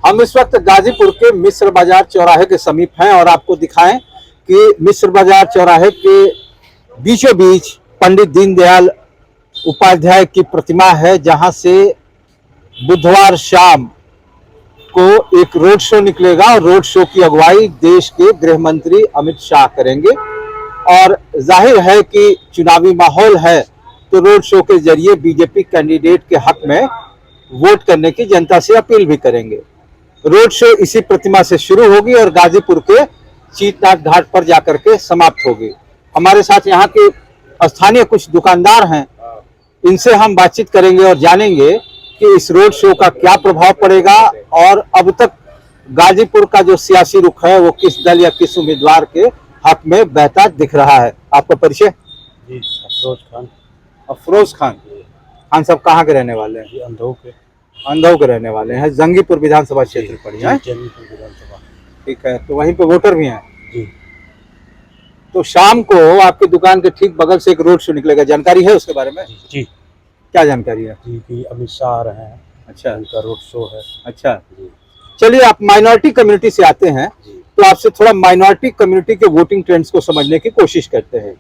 हम इस वक्त गाजीपुर के मिश्र बाजार चौराहे के समीप हैं और आपको दिखाएं कि मिश्र बाजार चौराहे के बीचों बीच पंडित दीनदयाल उपाध्याय की प्रतिमा है, जहां से बुधवार शाम को एक रोड शो निकलेगा और रोड शो की अगुवाई देश के गृह मंत्री अमित शाह करेंगे। और जाहिर है कि चुनावी माहौल है, तो रोड शो के जरिए बीजेपी कैंडिडेट के हक में वोट करने की जनता से अपील भी करेंगे। रोड शो इसी प्रतिमा से शुरू होगी और गाजीपुर के चीतनाथ घाट पर जाकर के समाप्त होगी। हमारे साथ यहाँ के स्थानीय कुछ दुकानदार हैं, इनसे हम बातचीत करेंगे और जानेंगे कि इस रोड शो का क्या प्रभाव पड़ेगा और अब तक गाजीपुर का जो सियासी रुख है वो किस दल या किस उम्मीदवार के हक में बहता दिख रहा है। आपका परिचय? जी, अफरोज खान। अफरोज खान। खान साहब कहाँ के रहने वाले हैं? अंधौ के रहने वाले हैं। जंगीपुर विधानसभा क्षेत्र पर है। जंगीपुर विधानसभा। ठीक है, तो वहीं पे वोटर भी हैं जी। तो शाम को आपकी दुकान के ठीक बगल से एक रोड शो निकलेगा, जानकारी है उसके बारे में? जी। क्या जानकारी है? जी कि अमित शाह आ रहे हैं। अच्छा, उनका रोड शो है। अच्छा, चलिए आप माइनॉरिटी कम्युनिटी से आते हैं, तो आपसे थोड़ा माइनॉरिटी कम्युनिटी के वोटिंग ट्रेंड्स को समझने की कोशिश करते हैं।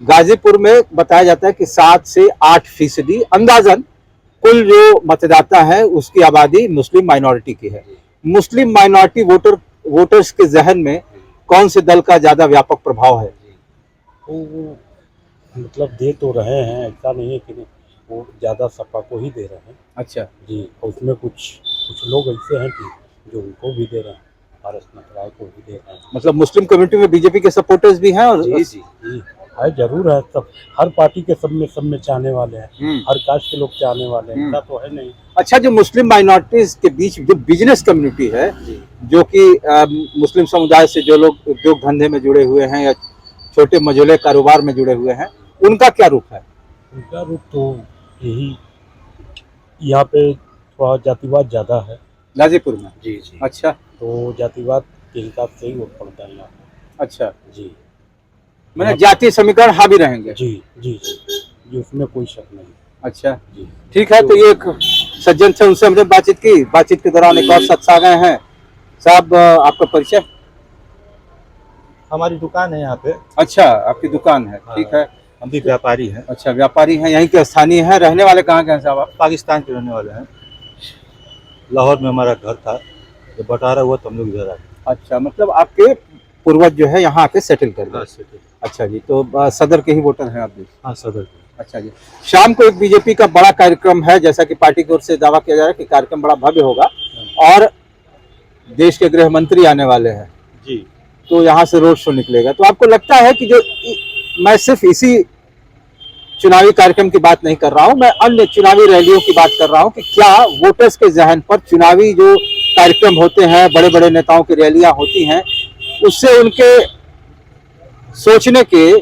गाजीपुर में बताया जाता है कि 7 से 8% अंदाजन कुल जो मतदाता है उसकी आबादी मुस्लिम माइनॉरिटी की है। मुस्लिम माइनॉरिटी वोटर्स के जहन में कौन से दल का ज्यादा व्यापक प्रभाव है? वो मतलब दे तो रहे हैं, ऐसा नहीं है कि नहीं, वो ज्यादा सपा को ही दे रहे हैं। अच्छा जी, और उसमें कुछ लोग ऐसे हैं कि जो उनको भी दे रहे हैं, पारस राय को भी दे रहे हैं। मतलब मुस्लिम कम्युनिटी में बीजेपी के सपोर्टर्स भी हैं? और जी है, जरूर है। सब हर पार्टी के सब में चाहने वाले हैं, हर कास्ट के लोग चाहने वाले हैं, ऐसा तो है नहीं। अच्छा, जो मुस्लिम माइनॉरिटीज के बीच जो बिजनेस कम्युनिटी है, जो कि मुस्लिम समुदाय से जो लोग उद्योग धंधे में जुड़े हुए हैं या छोटे मझोले कारोबार में जुड़े हुए हैं, उनका क्या रुख है? उनका रुख तो यही, यहाँ पे थोड़ा जातिवाद ज्यादा है गाजीपुर में। जी। अच्छा, तो जातिवाद के हिसाब से ही वोट पड़ता है यहाँ पे। अच्छा जी, मैंने जातीय समीकरण हावी रहेंगे। जी, उसमें कोई शक नहीं। अच्छा जी, ठीक है। तो ये एक सज्जन थे, उनसे हमने बातचीत के दौरान एक और शख्स आ गए हैं। साहब, आपका परिचय? हमारी दुकान है यहाँ पे। अच्छा, आपकी दुकान है। ठीक है, हम भी व्यापारी हैं। अच्छा, व्यापारी हैं, यहीं के स्थानीय हैं। रहने वाले कहाँ के हैं साहब आप? पाकिस्तान के रहने वाले हैं। लाहौर में हमारा घर था, जब बटारा हुआ तो हम लोग इधर आए। अच्छा, मतलब आपके पूर्वज जो है यहाँ आके सेटल कर गए। अच्छा जी, तो सदर के ही वोटर हैं आप भी? हाँ, सदर। अच्छा जी। शाम को एक बीजेपी का बड़ा कार्यक्रम है, जैसा कि पार्टी की ओर से दावा किया जा रहा है कि कार्यक्रम बड़ा भव्य होगा और देश के गृह मंत्री आने वाले हैं जी। तो यहाँ से रोड शो निकलेगा। तो आपको लगता है कि जो, मैं सिर्फ इसी चुनावी कार्यक्रम की बात नहीं कर रहा हूँ, मैं अन्य चुनावी रैलियों की बात कर रहा हूँ, कि क्या वोटर्स के जहन पर चुनावी जो कार्यक्रम होते हैं, बड़े बड़े नेताओं की रैलियां होती हैं, उससे उनके सोचने के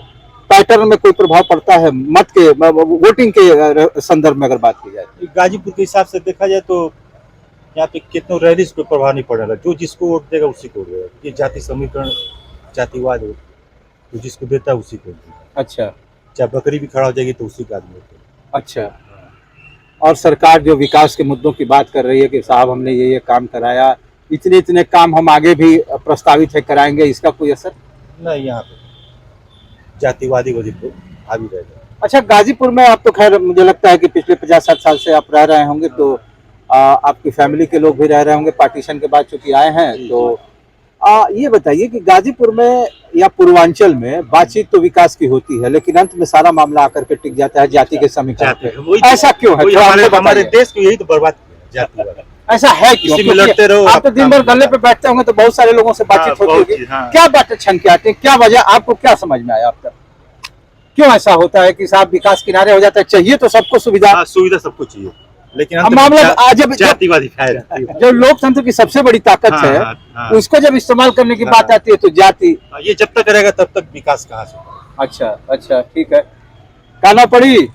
पैटर्न में कोई प्रभाव पड़ता है? मत के वोटिंग के संदर्भ में अगर बात की जाए, गाजीपुर के हिसाब से देखा जाए तो यहाँ पे कितनों रैलीज पे प्रभाव नहीं पड़ रहा। जो जिसको वोट देगा उसी को देगा। ये जाति समीकरण, जातिवाद हो, तो जिसको देता है उसी को देगा। अच्छा, चाहे बकरी भी खड़ा हो जाएगी तो उसी का आदमी होता है। अच्छा। और सरकार जो विकास के मुद्दों की बात कर रही है कि साहब हमने ये काम कराया, इतने काम हम आगे भी प्रस्तावित है कराएंगे, इसका कोई असर नहीं? यहाँ पे जातिवादी वजह को हावी रहेगा। अच्छा, गाजीपुर में आप तो खैर मुझे लगता है कि पिछले 50-60 साल से आप रह रहे होंगे, तो आपकी फैमिली के लोग भी रह रहे होंगे पार्टीशन के बाद चूंकि आए हैं। तो ये बताइए कि गाजीपुर में या पूर्वांचल में बातचीत तो विकास की होती है, लेकिन अंत में सारा मामला आकर के टिक जाता है जाति के समीकरण पे। ऐसा क्यों है? हमारे देश को यही तो बर्बाद किया जातिवाद। ऐसा है क्यों? में लड़ते रहो। आप तो दिन भर गले पे बैठते होंगे, तो बहुत सारे लोगों से बातचीत होती होगी। क्या बातें छनके आती है? क्या वजह, आपको क्या समझ में आया अब तक? क्यों ऐसा होता है कि साहब विकास किनारे हो जाता है? चाहिए तो सबको सुविधा सबको चाहिए, लेकिन मामला जब जातिवादी जो लोकतंत्र की सबसे बड़ी ताकत है, उसको जब इस्तेमाल करने की बात आती है तो जाति, ये जब तक रहेगा तब तक विकास कहाँ से होगा? अच्छा, ठीक है। काना पड़ी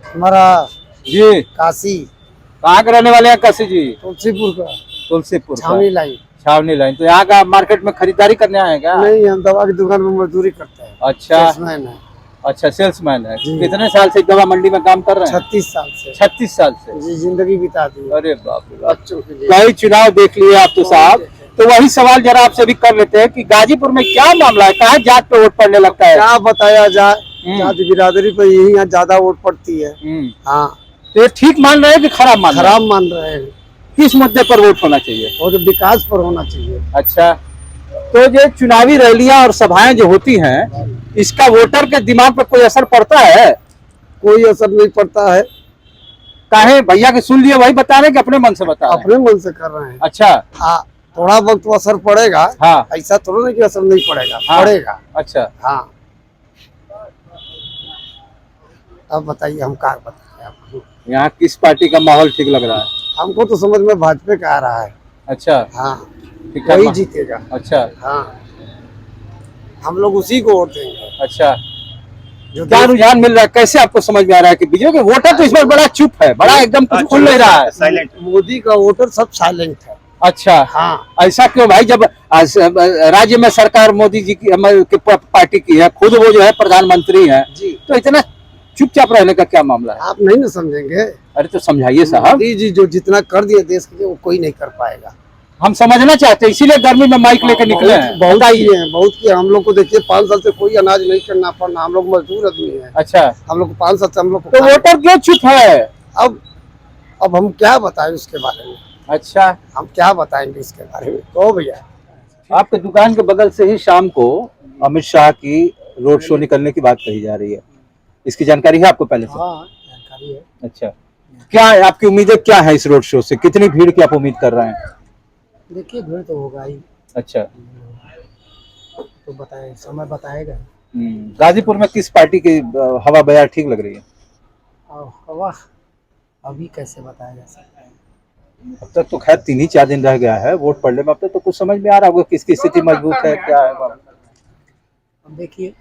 हमारा जी। काशी। कहाँ के रहने वाले हैं? काशी जी, तुलसीपुर का। तुलसीपुर, छावनी लाइन। तो यहाँ का मार्केट में खरीदारी करने आए क्या? नहीं, हम दवा की दुकान में मजदूरी करते हैं। अच्छा, अच्छा, सेल्समैन है। जी। कितने साल से दवा मंडी में काम कर रहे हैं? 36 साल से 36 साल से। जी, जिंदगी बिता दी। अरे बाप रे बाप। बच्चों के लिए कई चुनाव देख लिए आप तो साहब, तो वही सवाल जरा आपसे भी कर लेते हैं कि गाजीपुर में क्या मामला है, कहाँ जात पे वोट पड़ने लगता है? क्या बताया जाए, जाति बिरादरी पर यही यहाँ ज्यादा वोट पड़ती है। हाँ, तो ये ठीक मान रहे हैं कि खराब मान रहे हैं? खराब मान रहे हैं। किस मुद्दे पर वोट होना चाहिए? और विकास पर होना चाहिए। अच्छा, तो ये चुनावी रैलियां और सभाएं जो होती हैं, इसका वोटर के दिमाग पर कोई असर पड़ता है? कोई असर नहीं पड़ता है। काहे भैया के सुन लिए वही बता रहे हैं कि अपने मन से बता रहे हैं? अपने मन से कर रहे हैं। अच्छा। हाँ, थोड़ा बहुत तो असर पड़ेगा। हाँ। ऐसा थोड़ा नहीं कि असर नहीं पड़ेगा। हाँ। पड़ेगा। अच्छा। हाँ, अब बताइए, हम क्या बताएं आपको। यहाँ किस पार्टी का माहौल ठीक लग रहा है? हमको तो समझ में भाजपा का आ रहा है। अच्छा। हाँ, ठीक है, वही जीतेगा। अच्छा। हाँ, हम लोग उसी को वोट देंगे। अच्छा, जो क्या रुझान मिल रहा है, कैसे आपको समझ में आ रहा है कि बीजेपी वोटर तो इस बार बड़ा चुप है, बड़ा एकदम कुछ खुल नहीं रहा है? साइलेंट। मोदी का वोटर सब साइलेंट है। अच्छा। हाँ, ऐसा क्यों भाई, जब राज्य में सरकार मोदी जी की पार्टी की है, खुद वो जो है प्रधानमंत्री है, जी, तो इतना चुपचाप रहने का क्या मामला है? आप नहीं ना समझेंगे। अरे तो समझाइए साहब। मोदी जी जो जितना कर दिए देश के लिए, वो कोई नहीं कर पाएगा। हम समझना चाहते हैं, इसीलिए गर्मी में माइक लेकर निकले हैं। बहुत बताइए। किए हैं, बहुत किए। हम लोग को देखिए 5 साल से कोई अनाज नहीं करना पड़ना। हम लोग मजदूर आदमी हैं। अच्छा, हम लोग को 5 साल से हम लोग को तो वोटर क्यों चुप है? अब हम क्या बताएं उसके बारे में। अच्छा, हम क्या बताएंगे इसके बारे में, कहो भैया। आपके दुकान के बगल से ही शाम को अमित शाह की रोड शो निकलने की बात कही जा रही है, इसकी जानकारी है आपको पहले से? हाँ, जानकारी है। अच्छा, क्या है आपकी उम्मीदें, क्या है इस रोड शो से? कितनी भीड़ की आप उम्मीद कर रहे हैं? देखिए, भीड़ तो होगा ही। अच्छा। तो बताए, समय बताएगा। गाजीपुर में किस पार्टी की हवा बयार ठीक लग रही है? हवा अभी कैसे बताया जा सकता है। अब तक तो खैर 3 ही 4 दिन रह गया है वोट पड़ने में, अब तक तो कुछ समझ में आ रहा होगा किसकी स्थिति मजबूत है, क्या है। अब देखिए,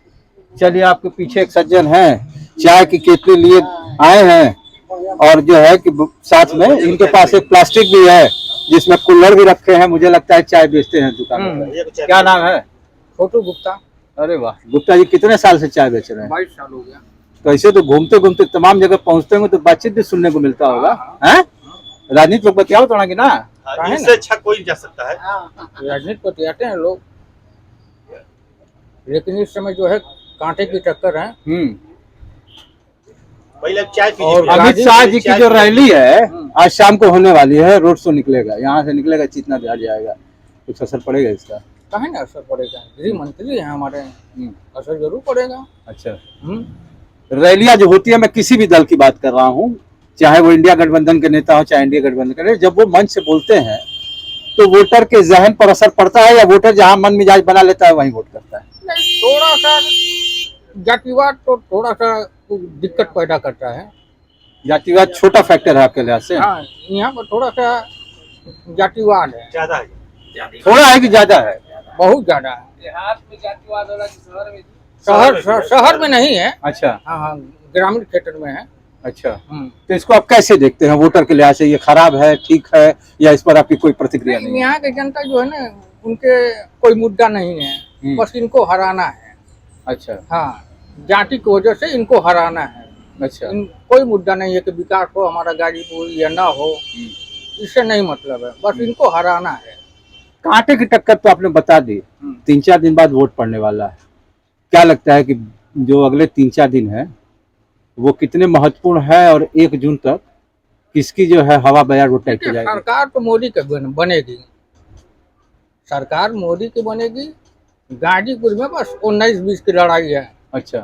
चलिए, आपके पीछे एक सज्जन हैं, चाय की केतली लिए आए हैं, और जो है कि साथ में इनके पास एक प्लास्टिक भी है जिसमें कूलर भी रखे हैं। मुझे लगता है चाय बेचते हैं दुकान में। क्या नाम है? छोटू गुप्ता। अरे वाह, गुप्ता जी कितने साल से चाय बेच रहे हैं? 22 साल हो गया। तो ऐसे तो घूमते घूमते तमाम जगह पहुंचते होंगे, तो बातचीत भी सुनने को मिलता होगा हैं? राजनीति लोग बतियाओ थोड़ा कि ना, इससे अच्छा कोई नहीं जा सकता है। राजनीति को त्यागते हैं लोग, लेकिन इस समय जो है कांटे की टक्कर है। पहले चाय और अमित शाह जी की जो रैली है आज शाम को होने वाली है, रोड शो निकलेगा, यहाँ से निकलेगा, जितना बिहार जाएगा, कुछ असर पड़ेगा इसका? कहे ना असर पड़ेगा, गृह मंत्री है हमारे, असर जरूर पड़ेगा। अच्छा, रैलियां जो होती है, मैं किसी भी दल की बात कर रहा हूँ, चाहे वो इंडिया गठबंधन के नेता हो चाहे इंडिया गठबंधन के, जब वो मंच से बोलते हैं तो वोटर के जहन पर असर पड़ता है, या वोटर जहाँ मन मिजाज बना लेता है वहीं वोट करता है? नहीं, थोड़ा सा जातिवाद तो थोड़ा सा दिक्कत पैदा करता है। जातिवाद छोटा फैक्टर है आपके लिहाज से? हाँ, यहाँ पर थोड़ा सा जातिवाद है। ज्यादा है, थोड़ा है कि ज्यादा है? बहुत ज्यादा है। देहात में जातिवाद वाला शहर में शहर में नहीं है। अच्छा। हाँ हाँ, ग्रामीण क्षेत्र में है। अच्छा, तो इसको आप कैसे देखते हैं वोटर के लिहाज से? ये खराब है, ठीक है, या इस पर आपकी कोई प्रतिक्रिया नहीं है? यहाँ की जनता जो है ना, उनके कोई मुद्दा नहीं है, बस इनको हराना है। अच्छा। हाँ, जाति की वजह से इनको हराना है। अच्छा। कोई मुद्दा नहीं है कि विकास हो हमारा गाजीपुर या ना हो, इससे नहीं मतलब है, बस इनको हराना है। कांटे की टक्कर तो आपने बता दी, 3-4 दिन बाद वोट पड़ने वाला है, क्या लगता है कि जो अगले 3-4 दिन है वो कितने महत्वपूर्ण है, और 1 जून तक किसकी जो है हवा बयार वो तय की जाएगी? सरकार तो मोदी की बनेगी, सरकार मोदी की बनेगी। गाजीपुर में बस 19-20 की लड़ाई है। अच्छा।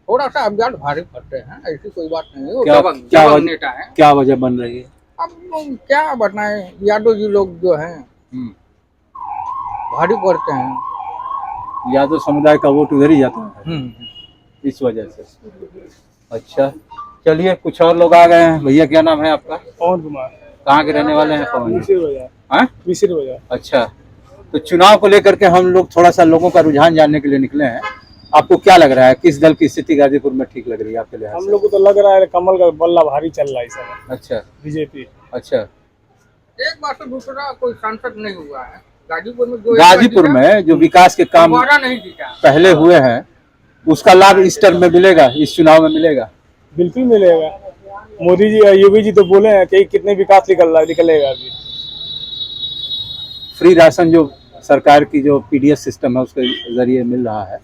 थोड़ा सा अभियान भारी पड़ते हैं, ऐसी कोई बात नहीं है। वो क्या नेता है। क्या वजह बन रही है? अब क्या बताएं, यादव जी लोग जो हैं भारी पड़ते हैं। यादव समुदाय का वोट उधर ही जाता है इस वजह से। अच्छा, चलिए, कुछ और लोग आ गए हैं। भैया क्या नाम है आपका? पवन कुमार। कहाँ के रहने वाले हैं? पवन मिसिर बाजार। हाँ, मिसिर बाजार। अच्छा, तो चुनाव को लेकर के हम लोग थोड़ा सा लोगों का रुझान जानने के लिए निकले हैं। आपको क्या लग रहा है, किस दल की स्थिति गाजीपुर में ठीक लग रही है आपके लिए? हम लोग को तो लग रहा है कमल का बल्ला भारी चल रहा है इस समय। अच्छा। बीजेपी। अच्छा, एक बार से दूसरा कोई सांसद नहीं हुआ है गाजीपुर में। जो गाजीपुर में जो विकास के काम नहीं जीता पहले हुए हैं उसका लाभ इस टर्म में मिलेगा, इस चुनाव में मिलेगा? बिल्कुल मिलेगा। मोदी जी योगी जी तो बोले हैं कि कितने विकास निकलेगा अभी। फ्री राशन जो सरकार की जो पीडीएस सिस्टम है उसके जरिए मिल रहा है,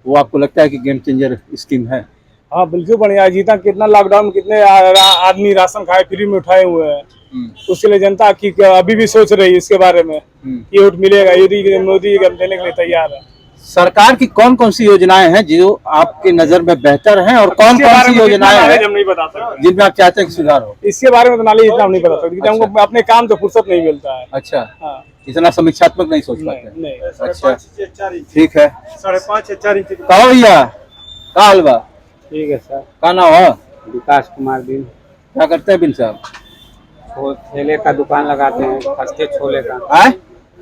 वो आपको लगता है कि गेम चेंजर स्कीम है? हाँ बिल्कुल बढ़िया है। जीता कितना लॉकडाउन में कितने आदमी राशन खाए फ्री में उठाए हुए हैं। उसके लिए जनता की अभी भी सोच रही है इसके बारे में कि वोट मिलेगा। मोदी जी देने के लिए तैयार है। सरकार की कौन कौन सी योजनाएं हैं जो आपके नजर में बेहतर हैं और कौन कौन सी योजनाएं हैं हम नहीं बता सकते, जिनमें आप चाहते हैं कि सुधार हो? इसके बारे में तो नॉलेज इतना हम नहीं बता सकते क्योंकि हमको अपने काम से फुर्सत नहीं मिलता है। अच्छा, हाँ, इतना समीक्षात्मक नहीं सोच पाते? नहीं। अच्छा, ठीक है। 5.5 या 4 इंच कहो भैया, का हाल बा? ठीक है सर। का नाम है? विकास कुमार बिन। क्या करते हैं बिन साहब? ठेले का दुकान लगाते हैं, हस्ते छोले का। आए?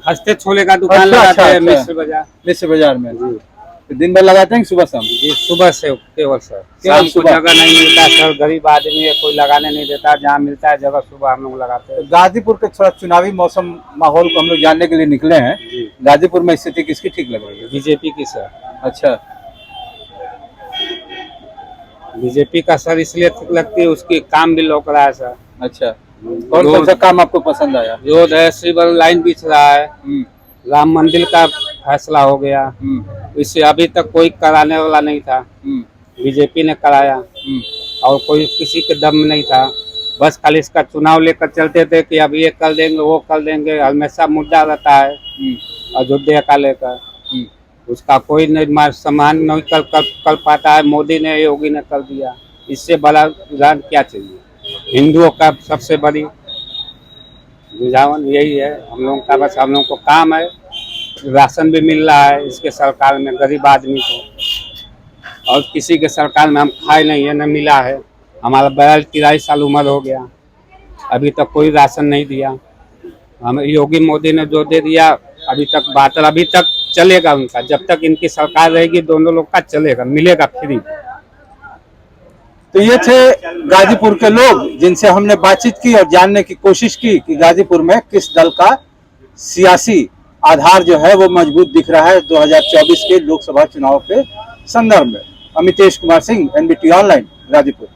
हस्ते छोले का दुकान अच्छा, लगाते हैं अच्छा। मिश्र बाजार। मिश्र बाजार में तो दिन भर लगाते हैं कि सुबह शाम? जी सुबह से केवल सर। केवल शाम को सुबह? जगह नहीं मिलता सर, गरीब आदमी है, कोई लगाने नहीं देता। जहाँ मिलता है जगह सुबह हम लोग लगाते हैं। गाजीपुर के थोड़ा चुनावी मौसम माहौल को हम लोग जानने के लिए निकले हैं। गाजीपुर में स्थिति किसकी ठीक लग रही है? बीजेपी की सर। अच्छा, बीजेपी का सर इसलिए ठीक लगती है, उसकी काम भी लोक रहा है सर। अच्छा। कौन कौन सा काम आपको पसंद आया? रोड है, सिविल लाइन बिछ रहा है, राम मंदिर का फैसला हो गया। इससे अभी तक कोई कराने वाला नहीं था, बीजेपी ने कराया। और कोई किसी के दम में नहीं था, बस खाली इसका चुनाव लेकर चलते थे कि अब ये कर देंगे वो कर देंगे। हमेशा मुद्दा रहता है अयोध्या का लेकर, उसका कोई नहीं सम्मान नहीं कर पाता है। मोदी ने योगी ने कर दिया, इससे बड़ा रुझान क्या चाहिए? हिंदुओं का सबसे बड़ी रुझान यही है हम लोगों का। बस हम लोगों को काम है, राशन भी मिल रहा है इसके सरकार में गरीब आदमी को, और किसी के सरकार में हम खाए नहीं है, न मिला है। हमारा 42-43 साल उम्र हो गया, अभी तक कोई राशन नहीं दिया। हमें योगी मोदी ने जो दे दिया अभी तक बात, अभी तक चलेगा उनका। जब तक इनकी सरकार रहेगी दोनों लोग का चलेगा, मिलेगा फ्री। तो ये थे गाजीपुर के लोग जिनसे हमने बातचीत की और जानने की कोशिश की कि गाजीपुर में किस दल का सियासी आधार जो है वो मजबूत दिख रहा है 2024 के लोकसभा चुनाव के संदर्भ में। Amitesh Kumar Singh, NBT online, Ghazipur.